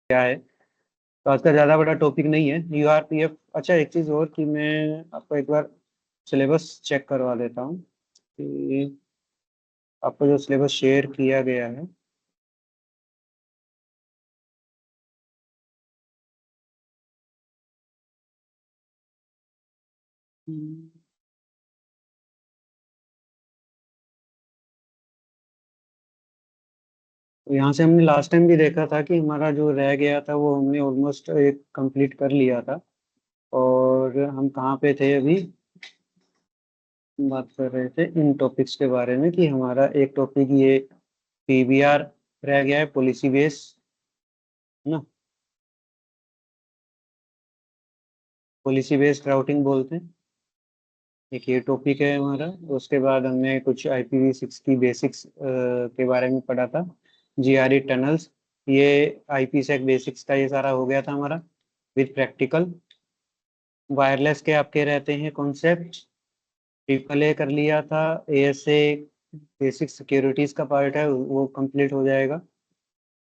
क्या है। तो आज का ज़्यादा बड़ा टॉपिक नहीं है यूआरपीएफ। अच्छा, एक चीज़ और कि मैं आपको एक बार सिलेबस चेक करवा देता हूँ कि आपको जो सिलेबस शेयर किया गया है तो यहाँ से हमने लास्ट टाइम भी देखा था कि हमारा जो रह गया था वो हमने ऑलमोस्ट एक कंप्लीट कर लिया था। और हम कहाँ पे थे अभी, बात कर रहे थे इन टॉपिक्स के बारे में कि हमारा एक टॉपिक ये पीबीआर रह गया है, पॉलिसी बेस, है ना। पॉलिसी बेस्ड राउटिंग बोलते हैं, एक ये टॉपिक है हमारा। उसके बाद हमने कुछ IPv6 की बेसिक्स के बारे में पढ़ा था, GRE टनल्स, ये IPsec बेसिक्स का ये सारा हो गया था हमारा विद प्रैक्टिकल। वायरलेस के आपके रहते हैं कॉन्सेप्ट, AAA कर लिया था, ASA बेसिक सिक्योरिटीज का पार्ट है वो कंप्लीट हो जाएगा।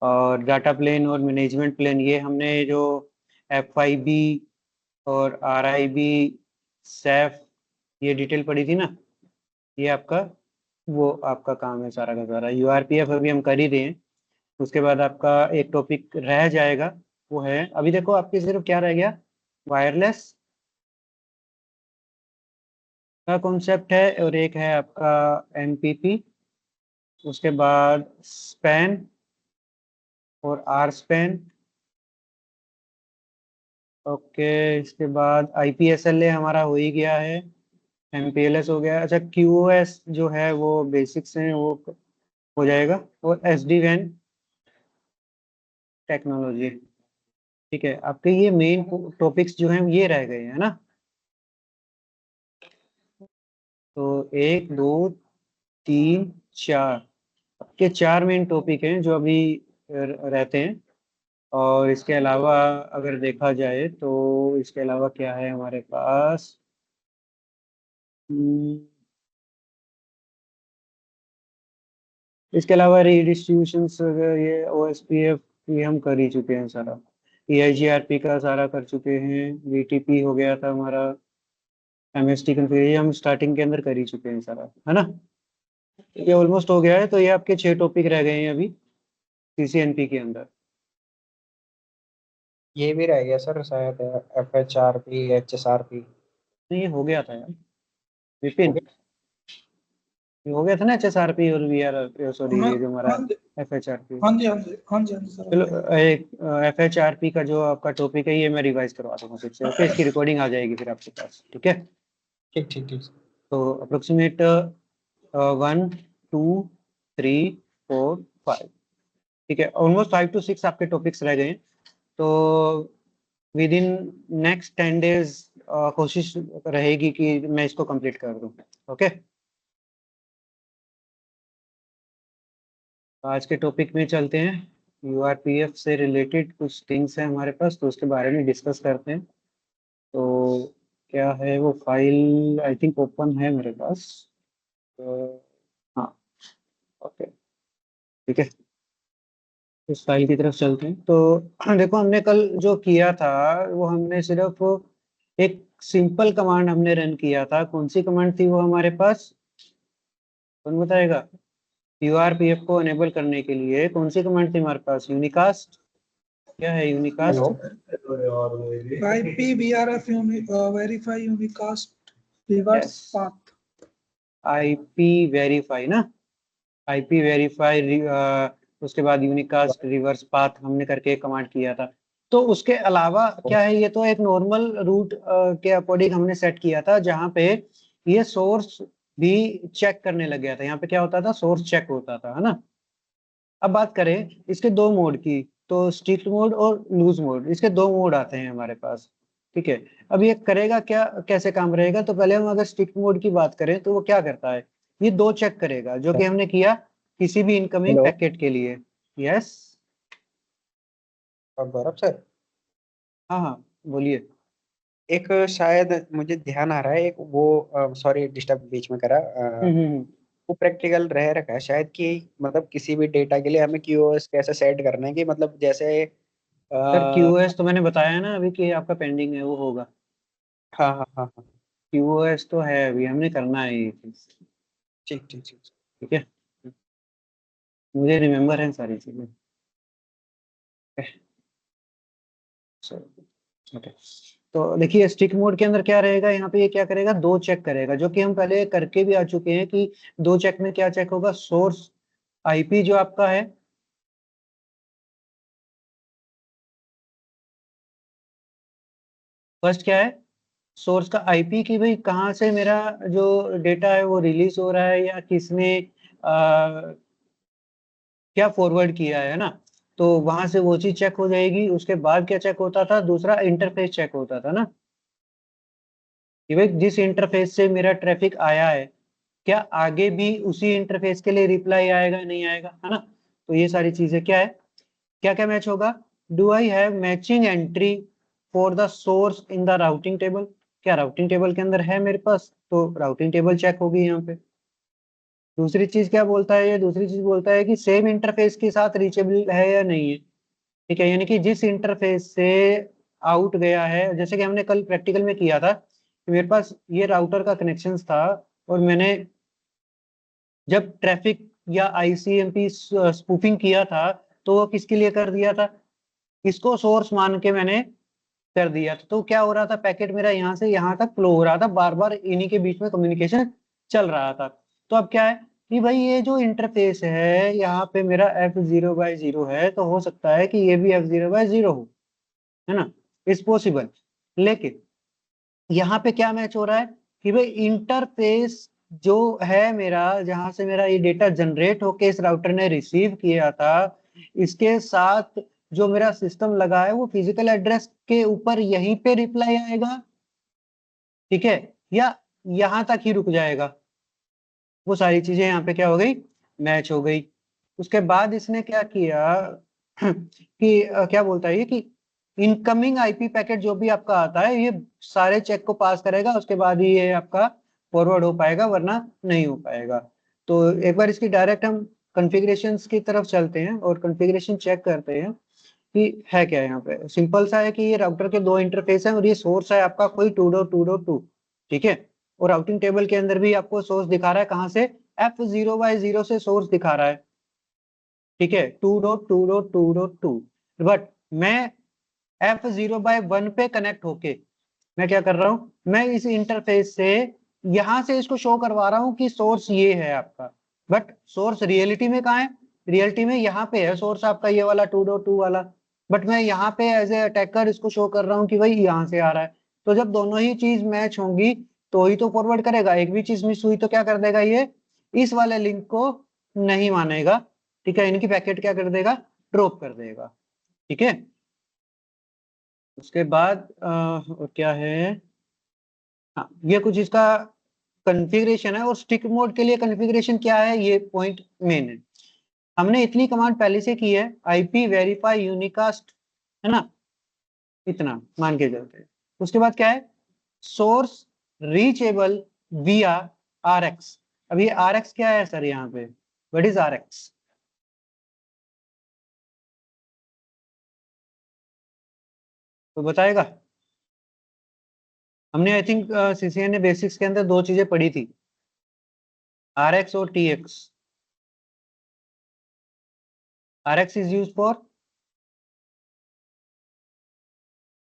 और डाटा प्लेन और मैनेजमेंट प्लेन ये हमने जो FIB और RIB सैफ ये डिटेल पड़ी थी ना, ये आपका वो आपका काम है सारा का सारा। URPF अभी हम कर ही रहे हैं। उसके बाद आपका एक टॉपिक रह जाएगा, वो है अभी देखो आपके सिर्फ क्या रह गया, वायरलेस का कॉन्सेप्ट है और एक है आपका MPP। उसके बाद स्पैन और आर स्पैन। ओके, इसके बाद IPSLA हमारा हो ही गया है, MPLS हो गया। अच्छा, QoS जो है वो बेसिक्स हैं वो हो जाएगा, और SD-WAN टेक्नोलॉजी। ठीक है, आपके ये मेन टॉपिक्स जो हैं ये रह गए हैं ना। तो एक दो तीन चार, आपके चार मेन टॉपिक हैं जो अभी रहते हैं। और इसके अलावा अगर देखा जाए तो इसके अलावा क्या है हमारे पास, हम्म, इसके अलावा रीडिस्ट्रीब्यूशन ये OSPF ये हम कर ही चुके हैं सारा। EIGRP का सारा कर चुके हैं, VTP हो गया था हमारा, MST कन्फिगर ये हम स्टार्टिंग के अंदर कर ही चुके हैं सारा, है ना। ये ऑलमोस्ट हो गया है, तो ये आपके 6 टॉपिक रह गए हैं अभी CCNP के अंदर। ये भी रह गया सर शायद, FHRP HSRP। नहीं, ये हो गया था यार हो विपिन, गया। ये हो गया था ना HSRP और VR, सॉरी हाँ ये जो हमारा हाँ जी FHRP। हाँ जी हाँ जी हाँ जी हाँ जी सर, हो चलो, गया। एक FHRP का जो आपका टॉपिक है ये मैं रिवाइज करवा दूंगा फिर से। ओके, इसकी रिकॉर्डिंग आ जाएगी फिर आपके पास, ठीक है। ठीक ठीक ठीक सर। तो अप्रोक्सीमेट 1 2 3 4 5, ठीक है, ऑलमोस्ट 5 to 6 आपके टॉपिक्स रह गए हैं। तो विद इन नेक्स्ट 10 days कोशिश रहेगी कि मैं इसको कंप्लीट कर दूं। ओके, आज के टॉपिक में चलते हैं। URPF से रिलेटेड कुछ थिंग्स हैं हमारे पास, तो उसके बारे में डिस्कस करते हैं। तो क्या है वो फाइल, आई थिंक ओपन है मेरे पास। तो हाँ, ओके, ठीक है, इस फाइल की तरफ चलते हैं। तो देखो हमने कल जो किया था वो हमने सिर्फ एक सिंपल कमांड हमने रन किया था। कौन सी कमांड थी वो हमारे पास, कौन बताएगा। URPF को एनेबल करने के लिए कौन सी कमांड थी हमारे पास, यूनिकास्ट। क्या है hello. Unicast, IPVRF verify unicast reverse yes, path. IP verify ना, IP वेरीफाई, उसके बाद यूनिकास्ट रिवर्स पाथ हमने करके कमांड किया था। तो उसके अलावा क्या है, ये तो एक नॉर्मल रूट के अकॉर्डिंग हमने सेट किया था, जहां पे ये सोर्स भी चेक करने लग गया था। यहाँ पे क्या होता था, सोर्स चेक होता था, है ना। अब बात करें इसके दो मोड की, तो स्ट्रिक्ट मोड और लूज मोड, इसके दो मोड आते हैं हमारे पास, ठीक है। अब ये करेगा क्या, कैसे काम रहेगा, तो पहले हम अगर स्ट्रिक्ट मोड की बात करें तो वो क्या करता है, ये दो चेक करेगा जो कि हमने किया किसी भी इनकमिंग हेलो। पैकेट के लिए। यस, और गौरव सर, हाँ हाँ, बोलिए। एक शायद मुझे ध्यान आ रहा है, एक वो सॉरी डिस्टर्ब बीच में करा, हम्म। वो प्रैक्टिकल रह रखा है शायद कि मतलब किसी भी डेटा के लिए हमें QoS कैसे सेट करना है कि मतलब जैसे सर QoS तो मैंने बताया ना अभी कि आपका पेंडिंग है, वो होगा। हाँ हाँ हाँ हाँ। QoS तो है, अभी हमने करना है ये चीज। ठीक ठीक ठीक। ठीक है, मुझे रिमेम्बर है सारी चीजें। ओके, तो देखिए स्टिक मोड के अंदर क्या रहेगा, यहाँ पे ये क्या करेगा, दो चेक करेगा, जो कि हम पहले करके भी आ चुके हैं कि दो चेक में क्या चेक होगा, सोर्स IP जो आपका है, फर्स्ट क्या है, सोर्स का IP की भाई कहाँ से मेरा जो डेटा है वो रिलीज हो रहा है, या किसने क्या फॉरवर्ड किया है ना, तो वहां से वो चीज चेक हो जाएगी। उसके बाद क्या चेक होता था, दूसरा इंटरफेस चेक होता था ना, कि भाई जिस इंटरफेस से मेरा ट्रैफिक आया है, क्या आगे भी उसी इंटरफेस के लिए रिप्लाई आएगा नहीं आएगा, है ना। तो ये सारी चीजें क्या है, क्या क्या मैच होगा, do I have matching entry for the source in the routing table, क्या राउटिंग टेबल के अंदर है मेरे पास, तो राउटिंग टेबल चेक होगी यहाँ पे। दूसरी चीज क्या बोलता है, ये दूसरी चीज बोलता है कि सेम इंटरफेस के साथ रीचेबल है या नहीं है। ठीक है, यानी कि जिस इंटरफेस से आउट गया है, जैसे कि हमने कल प्रैक्टिकल में किया था कि मेरे पास ये राउटर का कनेक्शन था, और मैंने जब ट्रैफिक या ICMP स्पूफिंग किया था, तो वो किसके लिए कर दिया था, इसको सोर्स मान के मैंने कर दिया था। तो क्या हो रहा था, पैकेट मेरा यहाँ से यहाँ तक फ्लो हो रहा था, बार बार इन्हीं के बीच में कम्युनिकेशन चल रहा था। तो अब क्या है कि भाई ये जो इंटरफेस है यहाँ पे मेरा F0/0 है, तो हो सकता है कि ये भी F0/0 हो, है ना, इस पॉसिबल। लेकिन यहाँ पे क्या मैच हो रहा है कि भाई इंटरफेस जो है मेरा, जहां से मेरा ये डेटा जनरेट होके इस राउटर ने रिसीव किया था, इसके साथ जो मेरा सिस्टम लगा है वो फिजिकल एड्रेस के ऊपर यहीं पे रिप्लाई आएगा, ठीक है, या यहाँ तक ही रुक जाएगा। वो सारी चीजें यहाँ पे क्या हो गई, मैच हो गई। उसके बाद इसने क्या किया कि क्या बोलता है ये कि इनकमिंग IP पैकेट जो भी आपका आता है, ये सारे चेक को पास करेगा, उसके बाद ही ये आपका फॉरवर्ड हो पाएगा, वरना नहीं हो पाएगा। तो एक बार इसकी डायरेक्ट हम कॉन्फ़िगरेशंस की तरफ चलते हैं और कॉन्फ़िगरेशन चेक करते हैं कि है क्या। यहाँ पे सिंपल सा है कि ये राउटर के दो इंटरफेस हैं, और ये सोर्स है आपका कोई 2.2.2, ठीक है। और राउटिंग टेबल के अंदर भी आपको सोर्स दिखा रहा है, कहाँ से, F0/0 से सोर्स दिखा रहा है, ठीक है, 2.2.2.2। बट मैं F0/1 पे कनेक्ट होके मैं क्या कर रहा हूँ, मैं इस इंटरफेस से यहां से इसको शो करवा रहा हूँ कि सोर्स ये है आपका। बट सोर्स रियलिटी में कहाँ है, रियलिटी में यहाँ पे है सोर्स आपका, ये वाला 2.2 वाला। बट मैं यहाँ पे एज ए अटैकर इसको शो कर रहा हूँ कि भाई यहाँ से आ रहा है। तो जब दोनों ही चीज मैच होंगी तो ही तो फॉरवर्ड करेगा, एक भी चीज मिस हुई तो क्या कर देगा ये, इस वाले लिंक को नहीं मानेगा, ठीक है, इनकी पैकेट क्या कर देगा, ड्रॉप कर देगा, ठीक है। उसके बाद और क्या है, हाँ ये कुछ इसका कॉन्फ़िगरेशन है। और स्टिक मोड के लिए कॉन्फ़िगरेशन क्या है, ये पॉइंट मेन है। हमने इतनी कमांड पहले से की है, IP वेरीफाई यूनिकास्ट, है ना, इतना मान के चलते हैं। उसके बाद क्या है, सोर्स रीचेबल विया RX। अब ये RX क्या है सर, यहाँ पे व्हाट इज RX, तो बताएगा। हमने आई थिंक CCN ने बेसिक्स के अंदर दो चीजें पढ़ी थी, RX और TX। RX is use for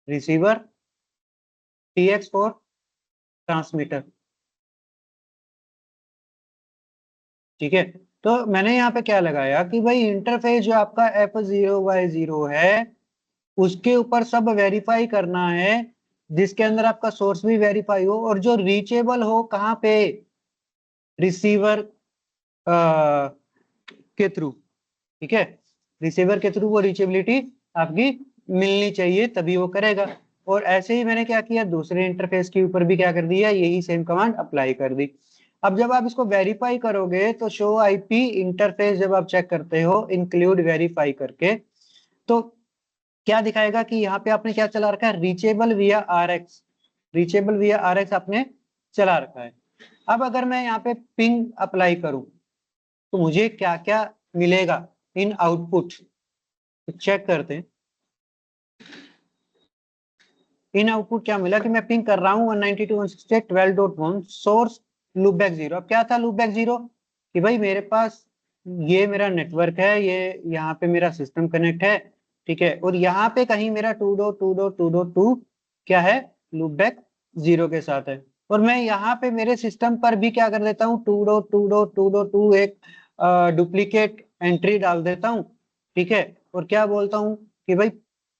receiver, TX for transmitter, ठीक है। तो मैंने यहाँ पे क्या लगाया कि भाई इंटरफेस जो आपका F0/0 है, उसके ऊपर सब वेरीफाई करना है, जिसके अंदर आपका सोर्स भी वेरीफाई हो, और जो रीचेबल हो कहाँ पे, रिसीवर के थ्रू, ठीक है, रिसीवर के थ्रू वो रीचेबिलिटी आपकी मिलनी चाहिए, तभी वो करेगा। और ऐसे ही मैंने क्या किया, दूसरे इंटरफेस के ऊपर भी क्या कर दिया, यही सेम कमांड अप्लाई कर दी। अब जब आप इसको वेरीफाई करोगे तो शो IP इंटरफेस जब आप चेक करते हो इंक्लूड वेरीफाई करके, तो क्या दिखाएगा कि यहाँ पे आपने क्या चला रखा है, रीचेबल विया RX, रीचेबल विया RX आपने चला रखा है। अब अगर मैं यहाँ पे पिंग अप्लाई करूं तो मुझे क्या क्या मिलेगा इन आउटपुट, तो चेक करते हैं। इन आउटपुट क्या मिला कि मैं पिंग कर रहा हूँ 192.168.12.1 सोर्स लूप बैक 0। अब क्या था लूप बैक 0 कि भाई मेरे पास ये मेरा नेटवर्क है, ये यहाँ पे मेरा सिस्टम कनेक्ट है, ठीक है, और यहाँ पे कहीं मेरा 2.2.2.2 क्या है, लूप बैक 0 के साथ है। और मैं यहाँ पे मेरे सिस्टम पर भी क्या कर देता हूँ, 2.2.2.2 एक डुप्लीकेट एंट्री डाल देता हूँ, ठीक है, और क्या बोलता हूँ कि भाई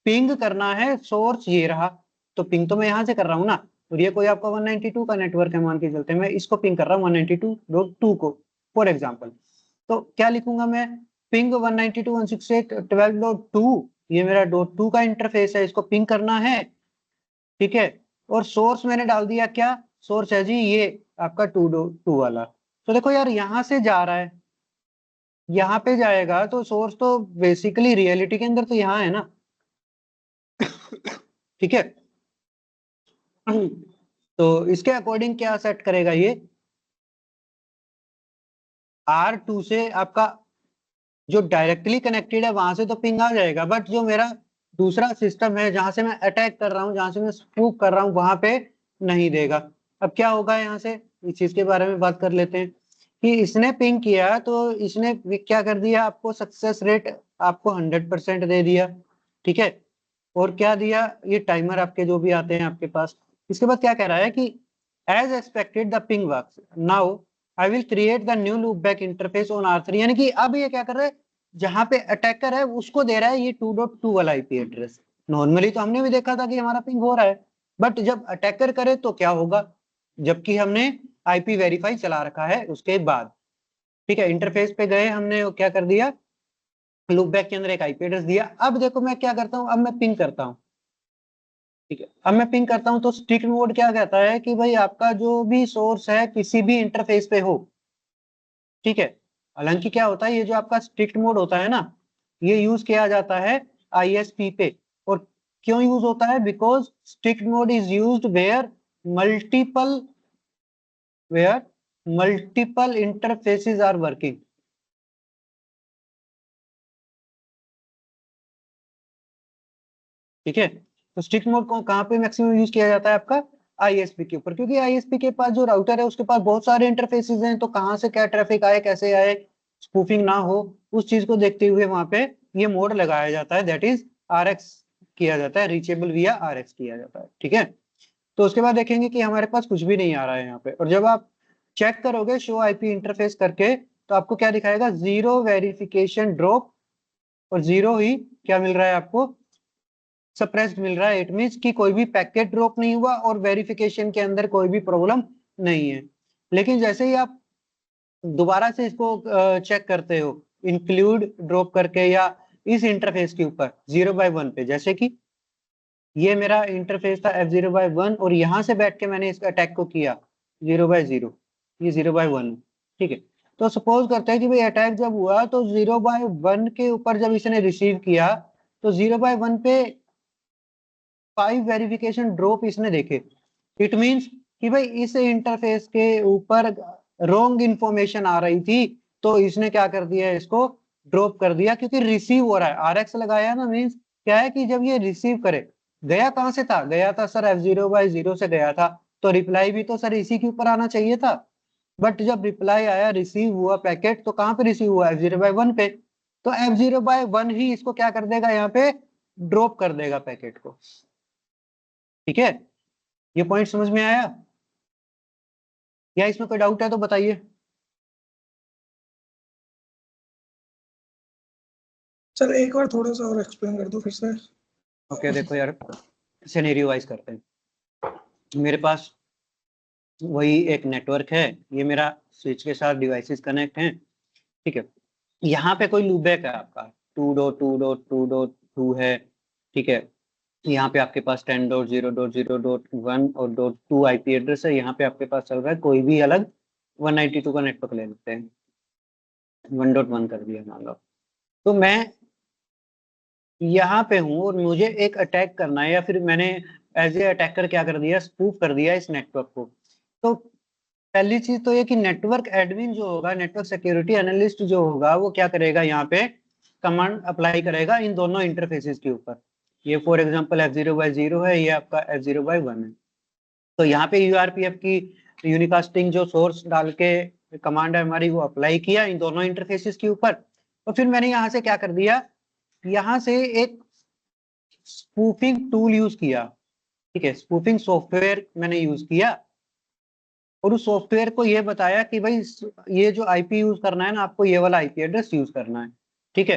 पिंग करना है सोर्स ये रहा, तो पिंग तो मैं यहाँ से कर रहा हूँ ना, और ये कोई आपका 192 का नेटवर्क है मान के चलते हैं, मैं इसको पिंग कर रहा हूँ 192.2 को फॉर एग्जाम्पल। तो क्या लिखूंगा मैं, पिंग 192.168.12.2, ये मेरा .2 का इंटरफेस है, इसको पिंग करना है, ठीक है, और सोर्स मैंने डाल दिया, क्या सोर्स है जी ये आपका 2.2 वाला। तो देखो यार यहाँ से जा रहा है, यहाँ पे जाएगा तो सोर्स तो बेसिकली रियलिटी के अंदर तो यहाँ है ना, ठीक है। तो इसके अकॉर्डिंग क्या सेट करेगा ये, R2 से आपका जो डायरेक्टली कनेक्टेड है वहां से तो पिंग आ जाएगा, बट जो मेरा दूसरा सिस्टम है जहां से मैं अटैक कर रहा हूँ, जहां से मैं स्पूफ कर रहा हूँ, वहां पे नहीं देगा। अब क्या होगा यहाँ से, इस चीज के बारे में बात कर लेते हैं कि इसने पिंग किया तो इसने क्या कर दिया, आपको सक्सेस रेट आपको 100% दे दिया, ठीक है, और क्या दिया, ये टाइमर आपके जो भी आते हैं आपके पास। इसके बाद क्या कह रहा है कि as expected the ping works now I will create the new loop back interface on R3, यानी कि अब ये क्या कर रहा है, जहां पे अटैकर है उसको दे रहा है ये 2.2 वाला आईपी एड्रेस। नॉर्मली तो हमने भी देखा था कि हमारा पिंग हो रहा है, बट जब अटैकर करे तो क्या होगा, जबकि हमने आईपी वेरीफाई चला रखा है उसके बाद, ठीक है, इंटरफेस पे गए हमने, क्या कर दिया, लूप बैक के अंदर एक आईपी एड्रेस दिया। अब देखो मैं क्या करता हूँ, अब मैं पिंग करता हूँ, ठीक है, अब मैं पिंग करता हूँ तो स्ट्रिक्ट मोड क्या कहता है कि भाई आपका जो भी सोर्स है किसी भी इंटरफेस पे हो, ठीक है। हालांकि क्या होता है, ये जो आपका स्ट्रिक्ट मोड होता है ना, ये यूज किया जाता है आईएसपी पे। और क्यों यूज होता है, because strict mode is used multiple where multiple interfaces are working, ठीक है। तो स्ट्रिक्ट मोड को कहाँ पे मैक्सिमम यूज किया जाता है, आपका आईएसपी के ऊपर, क्योंकि आईएसपी के पास जो राउटर है उसके पास बहुत सारे इंटरफेसेस हैं, तो कहाँ से क्या ट्रैफिक आए, कैसे आए, स्पूफिंग ना हो, उस चीज को देखते हुए वहां पे ये मोड लगाया जाता है, दैट इज आरएक्स किया जाता है, रीचेबल विया आरएक्स किया जाता है, ठीक है। तो उसके बाद देखेंगे कि हमारे पास कुछ भी नहीं आ रहा है यहाँ पे, और जब आप चेक करोगे शो आईपी इंटरफेस करके तो आपको क्या दिखाएगा, जीरो वेरिफिकेशन ड्रॉप, और जीरो ही क्या मिल रहा है आपको, सप्रेस्ड मिल रहा है। इट मींस कि कोई भी पैकेट ड्रॉप नहीं हुआ और वेरिफिकेशन के अंदर कोई भी प्रॉब्लम नहीं है। लेकिन जैसे ही आप दोबारा से इसको चेक करते हो इंक्लूड ड्रॉप करके या इस इंटरफेस के ऊपर 0/1 पे, जैसे कि ये मेरा इंटरफेस था F0/1 और यहाँ से बैठ के मैंने इस अटैक को किया 0/0, ये 0/1, ठीक है। तो सपोज करते हैं कि भाई अटैक जब हुआ तो 0/1 के ऊपर जब इसने रिसीव किया तो 0/1 पे 5 वेरिफिकेशन ड्रॉप इसने देखे। इट मींस कि भाई इस इंटरफेस के ऊपर रॉन्ग इंफॉर्मेशन आ रही थी, तो इसने क्या कर दिया, इसको ड्रॉप कर दिया, क्योंकि रिसीव हो रहा है, आरएक्स लगाया ना, मींस क्या है कि जब ये रिसीव करे, गया कहां से था, गया था सर F0/0 से गया था, तो रिप्लाई भी तो सर इसी के ऊपर आना चाहिए था। बट जब रिप्लाई आया, रिसीव हुआ पैकेट, तो कहां पे रिसीव हुआ, F0/1 पे, तो F0/1 ही इसको क्या कर देगा, यहाँ पे ड्रॉप कर देगा पैकेट को, ठीक है। ये पॉइंट समझ में आया, या इसमें कोई डाउट है तो बताइए। सर एक बार थोड़ा सा और एक्सप्लेन कर दो फिर से। ओके देखो यार, सिनेरियो वाइज करते हैं। मेरे पास वही एक नेटवर्क है, ये मेरा स्विच के साथ डिवाइसेस कनेक्ट हैं, ठीक है। यहाँ पे कोई लूपबैक है आपका 2.2.2.2 है, ठीक है। यहाँ पे आपके पास 10.0.0.1 और .2 आईपी एड्रेस है, यहाँ पे आपके पास चल रहा है कोई भी अलग 192 का नेटवर्क ले लेते हैं, 1.1 कर दिया मान लो। तो मैं यहाँ पे हूँ और मुझे एक अटैक करना है, या फिर मैंने एज ए अटैकर क्या कर दिया, स्पूफ कर दिया इस नेटवर्क को। तो पहली चीज तो ये कि नेटवर्क एडमिन जो होगा, नेटवर्क सिक्योरिटी एनालिस्ट जो होगा, वो क्या करेगा, यहाँ पे कमांड अप्लाई करेगा इन दोनों इंटरफेसेस के ऊपर, ये फॉर एग्जांपल f0/0 है, ये आपका f0/1 है। तो यहाँ पे यूआरपीएफ की यूनिकास्टिंग जो सोर्स डाल के कमांड है हमारी, वो अप्लाई किया इन दोनों इंटरफेसेस के ऊपर। तो फिर मैंने यहाँ से क्या कर दिया, यहाँ से एक स्पूफिंग टूल यूज किया, ठीक है, स्पूफिंग सॉफ्टवेयर मैंने यूज किया, और उस सॉफ्टवेयर को ये बताया कि भाई ये जो आईपी यूज करना है ना, आपको ये वाला आईपी एड्रेस यूज करना है, ठीक है।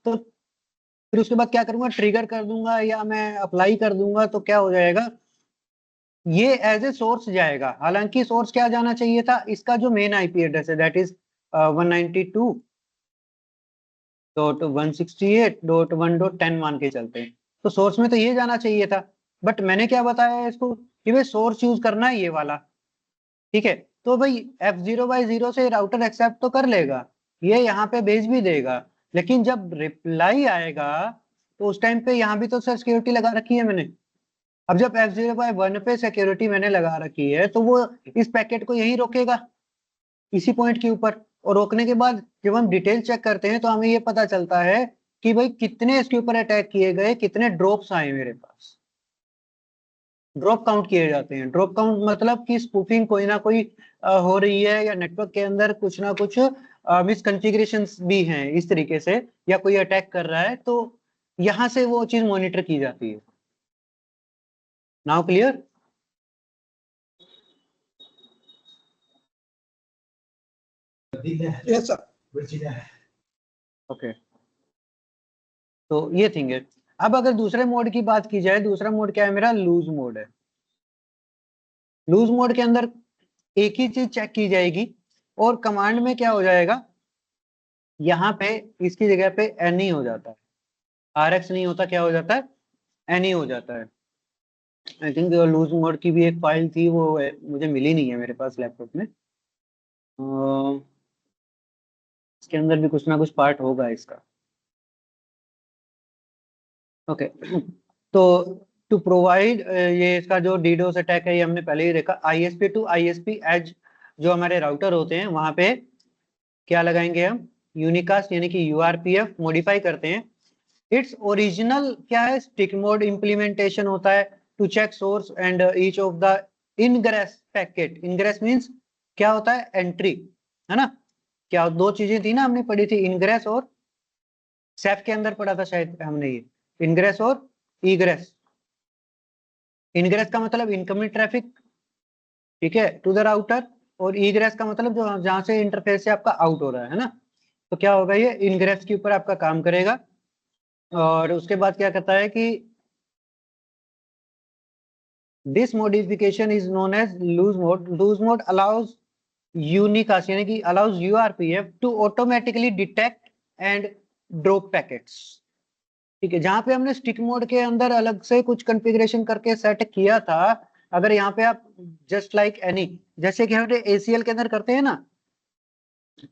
तो फिर उसके बाद क्या करूंगा, ट्रिगर कर दूंगा या मैं अप्लाई कर दूंगा, तो क्या हो जाएगा, ये एज ए सोर्स जाएगा। हालांकि सोर्स क्या जाना चाहिए था, इसका जो मेन आईपी एड्रेस है, दैट इज 192.168.1.10 मान के चलते हैं। तो सोर्स में तो ये जाना चाहिए था, बट मैंने क्या बताया इसको कि भाई सोर्स यूज करना है ये वाला, ठीक है। तो भाई f0/0 से राउटर एक्सेप्ट तो कर लेगा, ये यहाँ पे भेज भी देगा, लेकिन जब रिप्लाई आएगा तो उस टाइम पे यहाँ भी तो सर सिक्योरिटी लगा रखी है मैंने। अब जब f0/1 पे सिक्योरिटी मैंने लगा रखी है, तो वो इस पैकेट को यही रोकेगा, इसी पॉइंट के ऊपर। और रोकने के बाद जब हम डिटेल चेक करते हैं तो हमें ये पता चलता है कि भाई कितने इसके ऊपर अटैक किए गए, कितने ड्रॉप्स आए मेरे पास। ड्रॉप काउंट किए जाते हैं। ड्रॉप काउंट मतलब कि स्पूफिंग कोई ना कोई हो रही है, या नेटवर्क के अंदर कुछ ना कुछ मिसकॉन्फ़िगरेशंस भी हैं इस तरीके से, या कोई अटैक कर रहा है, तो यहाँ से वो चीज मॉनिटर की जाती है। Now clear? Yes sir. Okay, तो ये थिंग है। अब अगर दूसरे मोड की बात की जाए, दूसरा मोड क्या है मेरा, लूज मोड है। लूज मोड के अंदर एक ही चीज चेक की जाएगी, और कमांड में क्या हो जाएगा, यहाँ पे इसकी जगह पे एनी हो जाता है, RX नहीं होता, क्या हो जाता है, एनी हो जाता है। आई थिंक लूज मोड की भी एक फाइल थी, वो मुझे मिली नहीं है मेरे पास लैपटॉप में। इसके अंदर भी कुछ ना कुछ पार्ट होगा इसका। ओके तो टू प्रोवाइड, ये इसका जो डीडोस अटैक है ये हमने पहले ही देखा। ISP टू ISP एज जो हमारे राउटर होते हैं, वहां पे क्या लगाएंगे हम, यूनिकास्ट यानी कि URPF मॉडिफाई करते हैं। इट्स ओरिजिनल क्या है, स्टिक मोड इम्प्लीमेंटेशन होता है to check source and each of the ingress packet. Ingress means क्या होता है, एंट्री, है ना। क्या दो चीजें थी ना, हमने पढ़ी थी, इनग्रेस और सेफ के अंदर पढ़ा था शायद हमने ये, इनग्रेस और ईग्रेस। इनग्रेस का मतलब इनकमिंग ट्रैफिक, ठीक है, टू द राउटर, और ईग्रेस का मतलब जो जहां से इंटरफेस से आपका आउट हो रहा है ना। तो क्या होगा, ये इनग्रेस के ऊपर आपका काम करेगा। और उसके बाद क्या कहता है कि this modification is known as loose mode. Loose mode allows unicast यानी कि allows URPF to automatically detect and drop packets, ठीक है। जहां पे हमने स्टिक मोड के अंदर अलग से कुछ कॉन्फ़िगरेशन करके सेट किया था, अगर यहाँ पे आप जस्ट लाइक एनी, जैसे कि हमने ACL के अंदर करते हैं ना,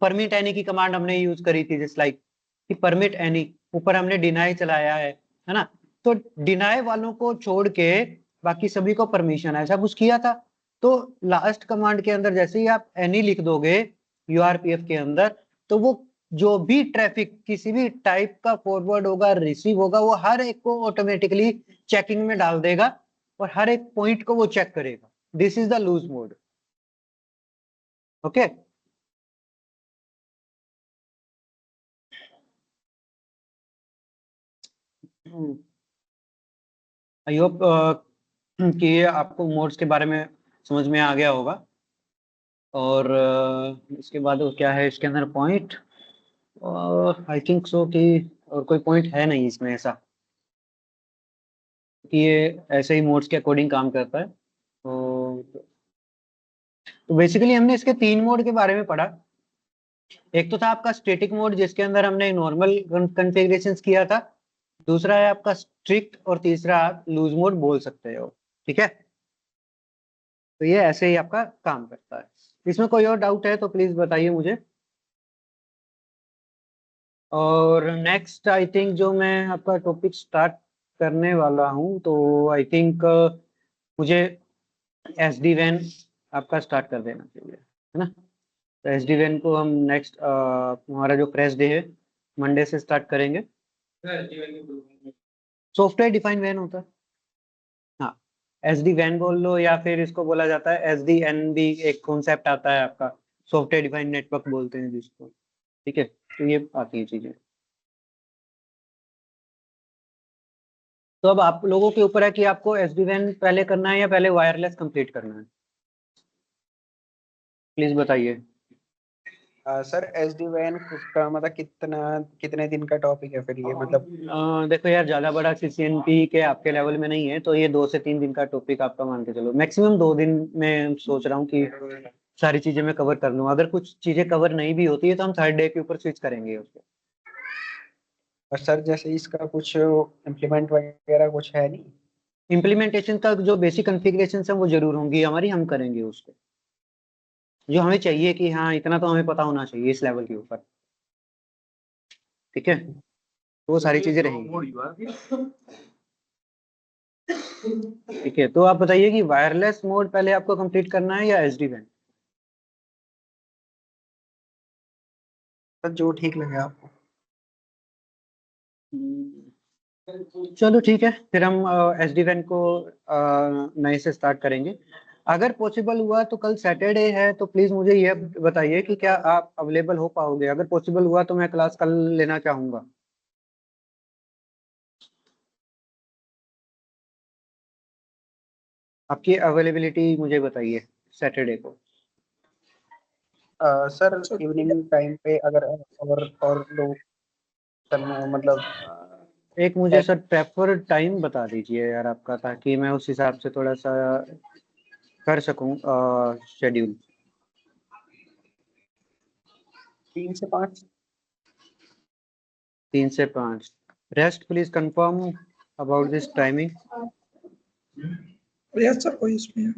परमिट एनी की कमांड हमने यूज करी थी, जस्ट लाइक कि परमिट एनी, ऊपर हमने डिनाई चलाया है ना। तो डिनाई वालों को छोड़ के बाकी सभी को परमिशन ऐसा कुछ किया था। तो लास्ट कमांड के अंदर जैसे ही आप एनी लिख दोगे URPF के अंदर, तो वो जो भी ट्रैफिक किसी भी टाइप का फॉरवर्ड होगा, रिसीव होगा, वो हर एक को ऑटोमेटिकली चेकिंग में डाल देगा, और हर एक पॉइंट को वो चेक करेगा। This is the loose mode. Okay, I hope कि आपको मोड्स के बारे में समझ में आ गया होगा। और इसके बाद वो क्या है इसके अंदर पॉइंट, और आई थिंक सो कि और कोई पॉइंट है नहीं इसमें ऐसा, कि ये ऐसे ही मोड्स के अकॉर्डिंग काम करता है। तो बेसिकली हमने इसके 3 मोड के बारे में पढ़ा। एक तो था आपका स्टैटिक मोड, जिसके अंदर हमने नॉर्मल कॉन्फ़िगरेशंस किया था। दूसरा है आपका स्ट्रिक्ट, और तीसरा आप लूज मोड बोल सकते हो, ठीक है। तो ये ऐसे ही आपका काम करता है। इसमें कोई और डाउट है तो प्लीज बताइए मुझे। और नेक्स्ट आई थिंक जो मैं आपका टॉपिक स्टार्ट करने वाला हूँ, तो आई थिंक मुझे SD वैन आपका स्टार्ट कर देना चाहिए, है ना। तो SD वैन को हम नेक्स्ट हमारा जो फ्रेश डे है, मंडे से स्टार्ट करेंगे। सॉफ्टवेयर डिफाइंड वैन होता है, हाँ SD वैन बोल लो, या फिर इसको बोला जाता है SDN भी एक कॉन्सेप्ट आता है आपका, सॉफ्टवेयर डिफाइंड नेटवर्क बोलते हैं जिसको, ठीक है। तो ये आती है चीजें। तो अब आप लोगों के ऊपर है कि आपको SD वैन पहले करना है या पहले वायरलेस कंप्लीट करना है, प्लीज बताइए। सर SD वैन का मतलब कितने दिन का टॉपिक है फिर ये, मतलब देखो यार, ज्यादा बड़ा CCNP के आपके लेवल में नहीं है, तो ये 2 से 3 दिन का टॉपिक आपका मान के चलो, मैक्सिमम 2 दिन में सोच रहा हूँ कि सारी चीजें मैं कवर कर लूँ। अगर कुछ चीजें कवर नहीं भी होती है तो हम थर्ड डे के ऊपर स्विच करेंगे उसको। और सर जैसे इसका कुछ इम्प्लीमेंट वगैरह कुछ है नहीं? इम्प्लीमेंटेशन का जो बेसिक कॉन्फ़िगरेशन है वो जरूर होंगी हमारी, हम करेंगे उसको, जो हमें चाहिए कि हाँ इतना तो हमें पता होना चाहिए इस लेवल के ऊपर, ठीक है। तो वो सारी चीजें रहेंगी, ठीक है। तो आप बताइए कि वायरलेस मोड पहले आपको कंप्लीट करना है या SD वैन? सर जो ठीक लगे आपको। चलो ठीक है, फिर हम SD वैन को नए से स्टार्ट करेंगे। अगर पॉसिबल हुआ तो कल सैटरडे है, तो प्लीज मुझे ये बताइए कि क्या आप अवेलेबल हो पाओगे। अगर पॉसिबल हुआ तो मैं क्लास कल लेना चाहूंगा। आपकी अवेलेबिलिटी मुझे बताइए सैटरडे को। सर इवनिंग टाइम पे अगर और लोग करना मतलब एक मुझे सर प्रेफर टाइम बता दीजिए यार आपका, ताकि मैं उस हिसाब से थोड़ा सा कर सकूं शेड्यूल। 3 से 5। 3 से 5। Rest please confirm about this timing. Yes sir, कोई इसमें है।